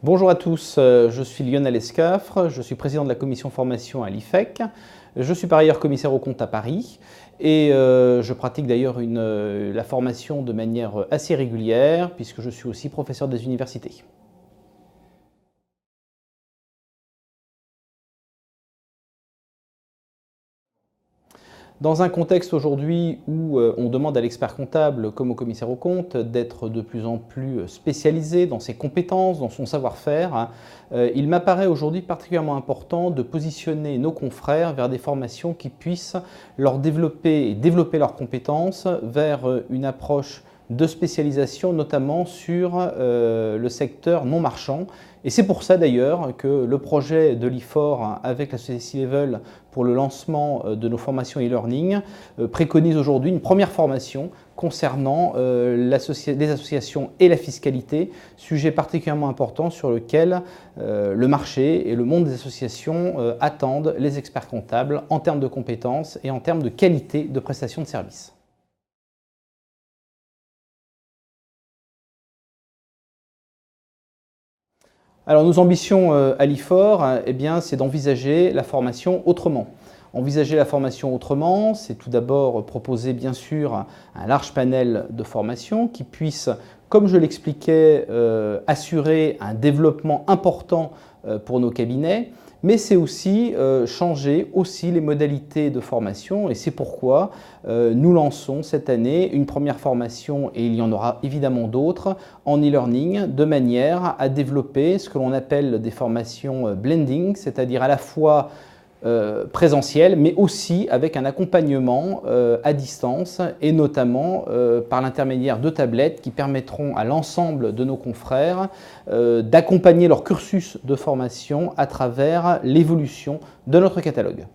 Bonjour à tous, je suis Lionel Escafre, je suis président de la commission formation à l'IFEC. Je suis par ailleurs commissaire aux comptes à Paris et je pratique d'ailleurs la formation de manière assez régulière puisque je suis aussi professeur des universités. Dans un contexte aujourd'hui où on demande à l'expert comptable comme au commissaire aux comptes d'être de plus en plus spécialisé dans ses compétences, dans son savoir-faire, il m'apparaît aujourd'hui particulièrement important de positionner nos confrères vers des formations qui puissent leur développer leurs compétences vers une approche de spécialisation, notamment sur le secteur non marchand. Et c'est pour ça d'ailleurs que le projet de l'IFOR avec la société C-Level pour le lancement de nos formations e-learning préconise aujourd'hui une première formation concernant les associations et la fiscalité, sujet particulièrement important sur lequel le marché et le monde des associations attendent les experts comptables en termes de compétences et en termes de qualité de prestation de services. Alors nos ambitions à l'IFOR, c'est d'envisager la formation autrement. Envisager la formation autrement, c'est tout d'abord proposer bien sûr un large panel de formations qui puisse, comme je l'expliquais, assurer un développement important pour nos cabinets, mais c'est aussi changer aussi les modalités de formation et c'est pourquoi nous lançons cette année une première formation et il y en aura évidemment d'autres en e-learning de manière à développer ce que l'on appelle des formations blending, c'est-à-dire à la fois présentiel, mais aussi avec un accompagnement à distance et notamment par l'intermédiaire de tablettes qui permettront à l'ensemble de nos confrères d'accompagner leur cursus de formation à travers l'évolution de notre catalogue.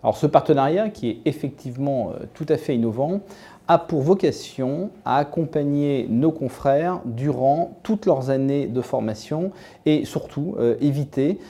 Alors ce partenariat, qui est effectivement tout à fait innovant, a pour vocation à accompagner nos confrères durant toutes leurs années de formation et surtout éviter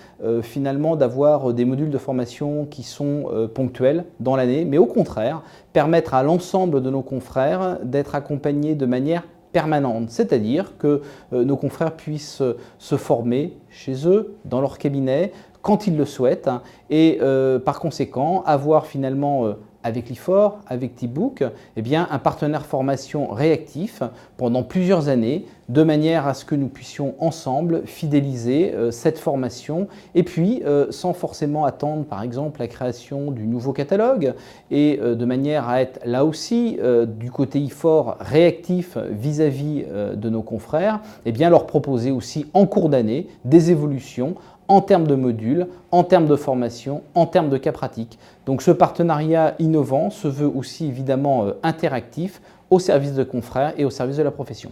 finalement d'avoir des modules de formation qui sont ponctuels dans l'année, mais au contraire permettre à l'ensemble de nos confrères d'être accompagnés de manière permanente, c'est-à-dire que nos confrères puissent se former chez eux, dans leur cabinet, quand ils le souhaitent, et par conséquent avoir finalement avec l'IFOR, avec T-Book, un partenaire formation réactif pendant plusieurs années, de manière à ce que nous puissions ensemble fidéliser cette formation et puis sans forcément attendre par exemple la création du nouveau catalogue et de manière à être là aussi du côté IFOR réactif vis-à-vis de nos confrères, leur proposer aussi en cours d'année des évolutions en termes de modules, en termes de formation, en termes de cas pratiques. Donc ce partenariat innovant se veut aussi évidemment interactif au service de confrères et au service de la profession.